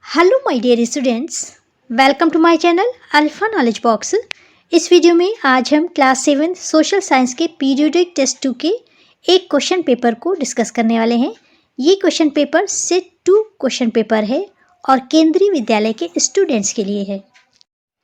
Hello my dear students, welcome to my channel alpha knowledge box. इस video में आज हम क्लास 7 सोशल साइंस के पीरियोडिक टेस्ट 2 के एक क्वेश्चन पेपर को डिस्कस करने वाले हैं। ये question paper set 2 question paper है और केंद्रीय विद्यालय के स्टूडेंट्स के लिए है।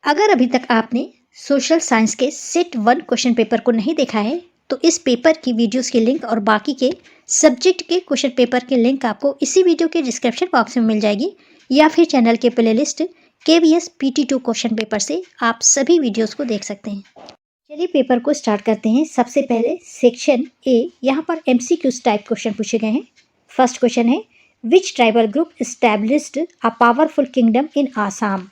अगर अभी तक आपने सोशल साइंस के सेट 1 क्वेश्चन पेपर को नहीं देखा है तो इस पेपर की वीडियोस के लिंक और बाकी के सब्जेक्ट के क्वेश्चन पेपर के लिंक आपको इसी वीडियो के डिस्क्रिप्शन बॉक्स में मिल जाएगी या फिर चैनल के playlist KVS PT2 question paper से आप सभी वीडियोस को देख सकते हैं। चलिए पेपर को स्टार्ट करते हैं। सबसे पहले सेक्शन ए, यहाँ पर MCQs टाइप क्वेश्चन पूछे गए हैं। फर्स्ट क्वेश्चन है, which tribal group established a powerful kingdom in Assam?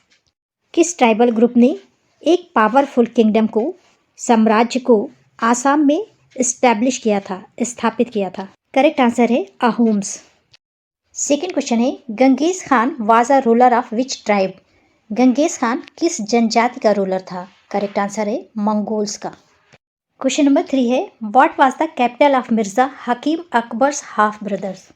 किस ट्राइबल ग्रुप ने एक पावरफुल किंगडम को, साम्राज्य को आसाम में एस्टैब्लिश किया था, स्थापित किया था? करेक्ट आंसर है अहोम्स। सेकेंड क्वेश्चन है, Genghis Khan was a ruler of which tribe? Genghis Khan किस जनजाति का रूलर था? करेक्ट आंसर है मंगोल्स का। क्वेश्चन नंबर 3 है, what was the capital of Mirza Hakim Akbar's half brothers?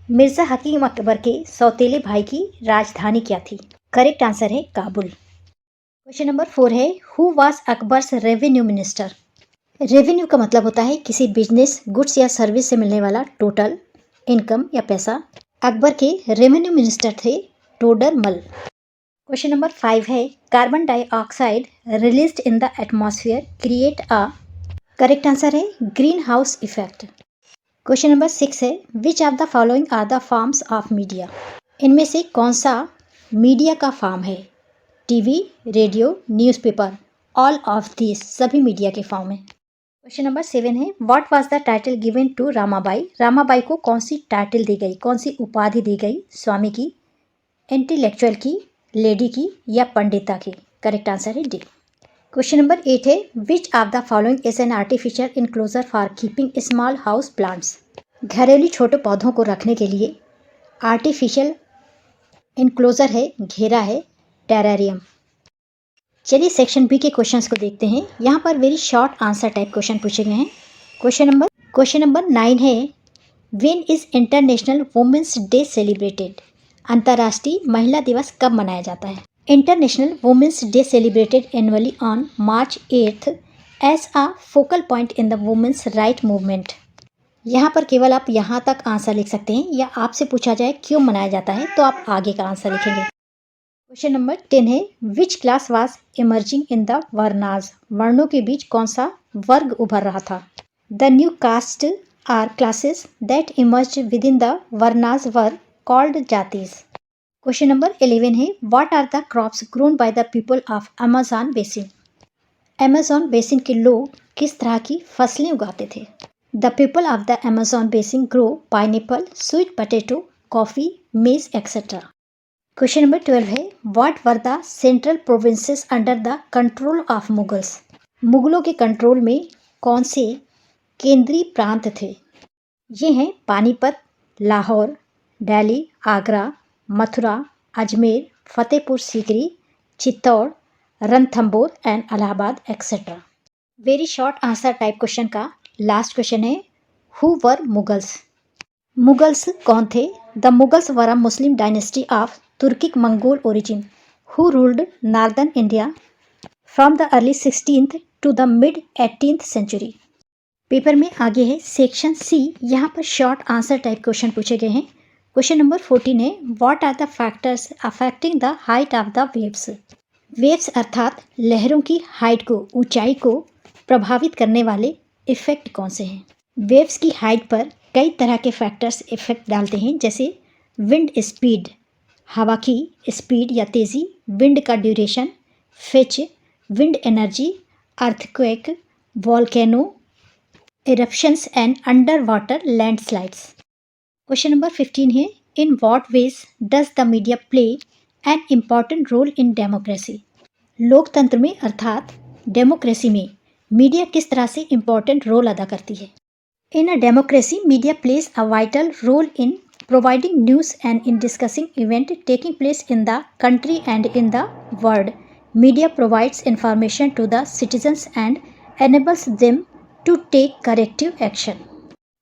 Mirza Hakim Akbar के सौतेले भाई की राजधानी क्या थी? करेक्ट आंसर है काबुल। क्वेश्चन नंबर 4 है, who was Akbar's revenue minister? Revenue का मतलब होता है किसी बिजनेस, गुड्स या सर्विस से मिलने वाला टोटल इनकम या पैसा। अकबर के रेवेन्यू मिनिस्टर थे टोडरमल। क्वेश्चन नंबर 5 है, carbon dioxide released in the atmosphere create a? Correct answer है green house effect. Question number 6 है, which of the following are the forms of media? इनमें से कौन सा मीडिया का फॉर्म है? TV, radio, newspaper. All of this, सभी media के फॉर्म है। क्वेश्चन नंबर 7 है, what was the title given to Ramabai? Ramabai को कौन सी टाइटल दी गई, कौन सी उपाधि दी गई? स्वामी की, इंटेलेक्चुअल की, लेडी की या पंडिता की? करेक्ट आंसर है डी। क्वेश्चन नंबर 8 है, which of the following is an artificial enclosure for keeping small house plants? घरेलू छोटे पौधों को रखने के लिए आर्टिफिशियल इनक्लोजर है, घेरा है, टेरेरियम। चलिए सेक्शन बी के क्वेश्चंस को देखते हैं। यहाँ पर very short answer type question पूछे गए हैं। क्वेश्चन नंबर 9 है, when is international women's day celebrated? अंतर्राष्ट्रीय महिला दिवस कब मनाया जाता है? International women's day celebrated annually on March 8 as a focal point in the women's right movement. यहाँ पर केवल आप यहाँ तक आंसर लिख सकते हैं, या आपसे पूछा जाए क्यों मनाया जाता है तो आप आगे का आंसर लिखेंगे। क्वेश्चन नंबर 10 है, which class was emerging in the varnas? वर्णों के बीच कौन सा वर्ग उभर रहा था? The new caste are classes that emerge within the varnas were called jatis. Question number 11 है, what are the crops grown by the people of Amazon basin? Amazon basin के लोग किस तरह की फसलें उगाते थे? The people of the Amazon basin grow pineapple, sweet potato, coffee, मेज एक्सेट्रा। क्वेश्चन नंबर 12 है, what were the central provinces under the control of Mughals? मुगलों के कंट्रोल में कौन से केंद्रीय प्रांत थे? ये हैं Panipat, Lahore, Delhi, Agra, Mathura, Ajmer, Fatehpur Sikri, Chittor, Ranthambore and Allahabad etcetera. Very short answer type question का लास्ट क्वेश्चन है, हु वर मुगल्स? मुगल्स कौन थे? The Mughals were a Muslim dynasty of Turkic Mongol origin who ruled northern India from the early 16th to the mid 18th century. Paper में आगे है section C, यहाँ पर short answer type question पूछे गए हैं। क्वेश्चन नंबर 14 है, what are the factors affecting the height of the waves? Waves अर्थात लहरों की हाइट को, ऊंचाई को प्रभावित करने वाले इफेक्ट कौन से हैं? वेव्स की हाइट पर कई तरह के फैक्टर्स इफेक्ट डालते हैं, जैसे विंड स्पीड, हवा की स्पीड या तेज़ी, विंड का duration, Fitch, wind energy, earthquake, volcano eruptions and underwater landslides. Question number 15 है, in what ways does the media play an important role in democracy? लोकतंत्र में अर्थात डेमोक्रेसी में मीडिया किस तरह से इम्पॉर्टेंट रोल अदा करती है? In a democracy, media plays a vital role in providing news and in discussing events taking place in the country and in the world. Media provides information to the citizens and enables them to take corrective action.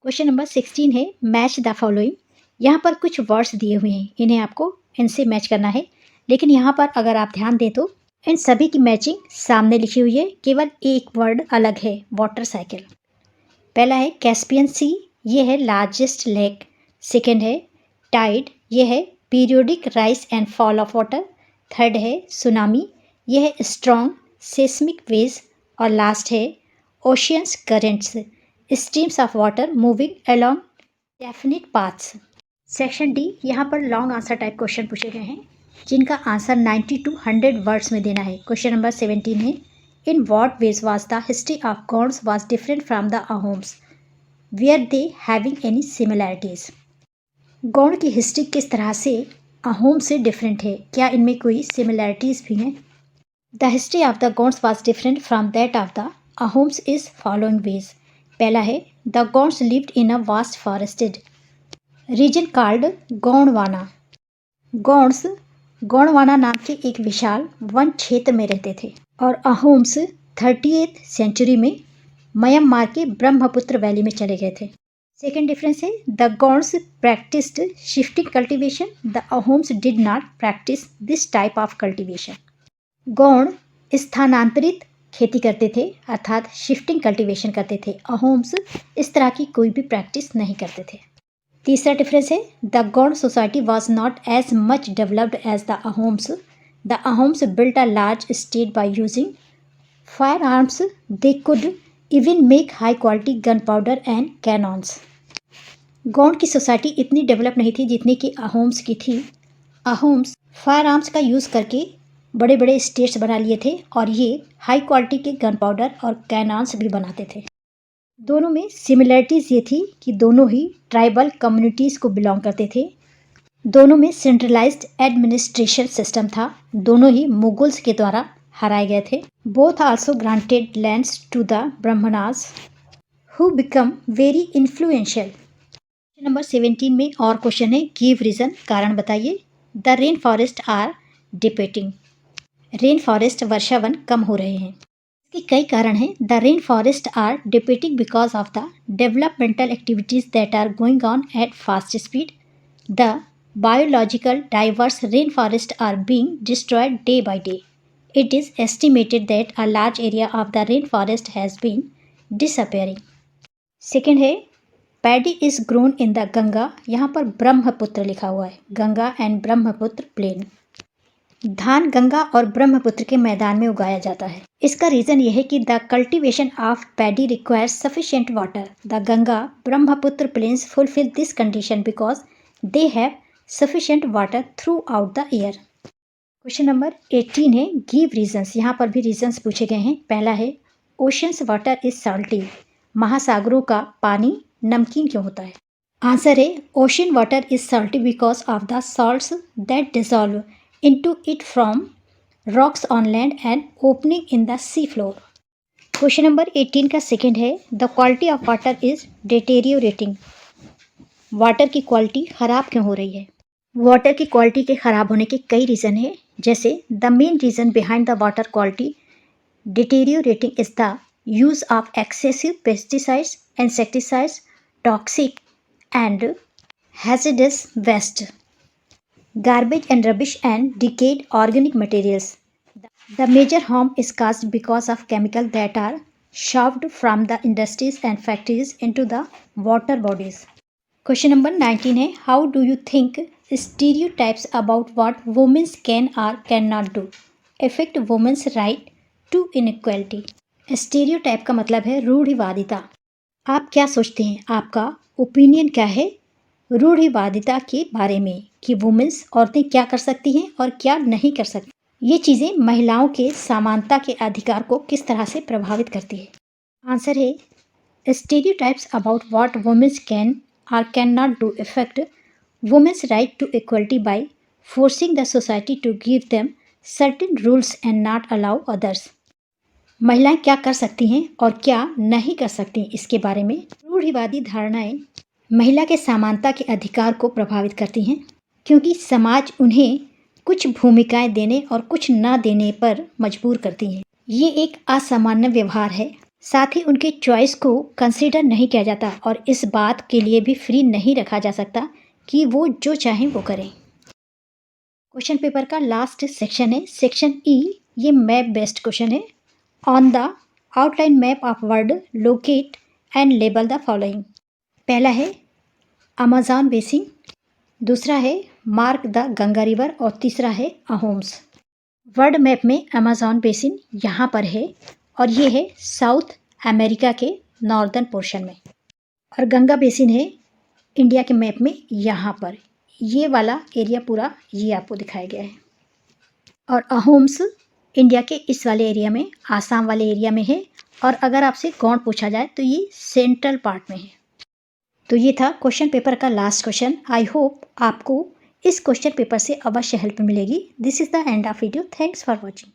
Question number 16 है, match the following. यहाँ पर कुछ words दिए हुए हैं, इन्हें आपको इनसे मैच करना है। लेकिन यहाँ पर अगर आप ध्यान दें तो इन सभी की मैचिंग सामने लिखी हुई है, केवल एक वर्ड अलग है, वाटर साइकिल। पहला है कैस्पियन सी, ये है लार्जेस्ट लेक। सेकेंड है टाइड, ये है periodic rise and fall of water. Third है सुनामी, ये है स्ट्रॉन्ग सेस्मिक वेव्स। और लास्ट है oceans currents, streams of water moving along definite paths. Section D, यहाँ पर लॉन्ग आंसर टाइप क्वेश्चन पूछे गए हैं जिनका आंसर 90 to 100 वर्ड्स में देना है। क्वेश्चन नंबर 17 है, in what ways was the history of Gonds was different from the Ahoms were they having any similarities. Gond की हिस्ट्री किस तरह से अहोम से डिफरेंट है, क्या इनमें कोई सिमिलैरिटीज भी हैं। The history of the Gonds was different from that of the Ahoms is following ways. पहला है the Gonds lived in a vast forested region called Gondwana. Gonds Gondwana नाम के एक विशाल वन क्षेत्र में रहते थे और अहोम्स 30th सेंचुरी में म्यांमार के ब्रह्मपुत्र वैली में चले गए थे। सेकेंड डिफरेंस है the Gonds practised shifting cultivation, the Ahoms did not practise this type of cultivation. Gond स्थानांतरित खेती करते थे अर्थात शिफ्टिंग कल्टीवेशन करते थे, अहोम्स इस तरह की कोई भी प्रैक्टिस नहीं करते थे। तीसरा डिफरेंस है the Gond society was not as much developed as the Ahoms. The Ahoms built a large state by using fire arms, they could even make high quality gun powder and cannons. Gond की सोसाइटी इतनी develop नहीं थी जितनी कि अहोम्स की थी। Ahoms fire arms का use करके बड़े बड़े स्टेट्स बना लिए थे और ये हाई क्वालिटी के गन पाउडर और कैनॉन्स भी बनाते थे। दोनों में सिमिलैरिटीज़ ये थी कि दोनों ही ट्राइबल कम्युनिटीज़ को बिलोंग करते थे, दोनों में सेंट्रलाइज्ड एडमिनिस्ट्रेशन सिस्टम था, दोनों ही मुगल्स के द्वारा हराए गए थे। Both also granted lands to the Brahmanas who become very influential. Number 17 में और क्वेश्चन है गिव रीज़न, कारण बताइए। The rain forest are depleting, rain forest वर्षा वन कम हो रहे हैं। इसके कई कारण हैं। The rain forest are depleting because of the developmental activities that are going on at fast speed. The biological diverse rain forest are being destroyed day by day. It is estimated that a large area of the rain forest has been disappearing. Second है paddy is grown in the Ganga, यहाँ पर ब्रह्मपुत्र लिखा हुआ है, Ganga and Brahmaputra plane. धान गंगा और ब्रह्मपुत्र के मैदान में उगाया जाता है। इसका रीज़न यह है कि the cultivation of paddy requires sufficient water. The Ganga Brahmaputra plains fulfil this condition because they have sufficient water throughout the year. Question number 18 है गिव रीजन्स, यहाँ पर भी रीजन्स पूछे गए हैं। पहला है ओशंस वाटर इज साल्टी, महासागरों का पानी नमकीन क्यों होता है। आंसर है ocean water is salty because of the salts that dissolve into it from rocks on land and opening in the sea floor. Question number 18 का सेकेंड है the quality of water is deteriorating, water की quality ख़राब क्यों हो रही है। Water की quality के ख़राब होने के कई रीज़न है, जैसे the main reason behind the water quality deteriorating is the use of excessive pesticides, insecticides, toxic and hazardous waste, garbage and rubbish and decayed organic materials. The major harm is caused because of chemicals that are shoved from the industries and factories into the water bodies. Question number 19 है how do you think stereotypes about what women can or cannot do affect women's right to inequality? Stereotype का मतलब है रूढ़िवादिता। आप क्या सोचते हैं, आपका opinion क्या है रूढ़िवादिता के बारे में कि वुमेन्स औरतें क्या कर सकती हैं और क्या नहीं कर सकती। ये चीज़ें महिलाओं के समानता के अधिकार को किस तरह से प्रभावित करती है। आंसर है stereotypes about what womens can or can not do effect womens right to equality by forcing the society to give them certain rules and not allow others. महिलाएं क्या कर सकती हैं और क्या नहीं कर सकती, इसके बारे में रूढ़िवादी धारणाएं महिला के समानता के अधिकार को प्रभावित करती हैं, क्योंकि समाज उन्हें कुछ भूमिकाएं देने और कुछ ना देने पर मजबूर करती हैं। ये एक असामान्य व्यवहार है, साथ ही उनके चॉइस को कंसीडर नहीं किया जाता और इस बात के लिए भी फ्री नहीं रखा जा सकता कि वो जो चाहें वो करें। क्वेश्चन पेपर का लास्ट सेक्शन है, सेक्शन ई। ये मैप बेस्ड क्वेश्चन है। On the outline map of world locate and label the following. पहला है अमेज़न बेसिन, दूसरा है मार्क द गंगा रिवर और तीसरा है अहोम्स। वर्ल्ड मैप में अमेज़न बेसिन यहाँ पर है और ये है साउथ अमेरिका के नॉर्दर्न पोर्शन में, और गंगा बेसिन है इंडिया के मैप में यहाँ पर। ये वाला एरिया पूरा ये आपको दिखाया गया है। और अहोम्स इंडिया के इस वाले एरिया में, आसाम वाले एरिया में है। और अगर आपसे गौंड पूछा जाए तो ये सेंट्रल पार्ट में है। तो ये था क्वेश्चन पेपर का लास्ट क्वेश्चन। आई होप आपको इस क्वेश्चन पेपर से अवश्य हेल्प मिलेगी। This is the end of video. Thanks for watching.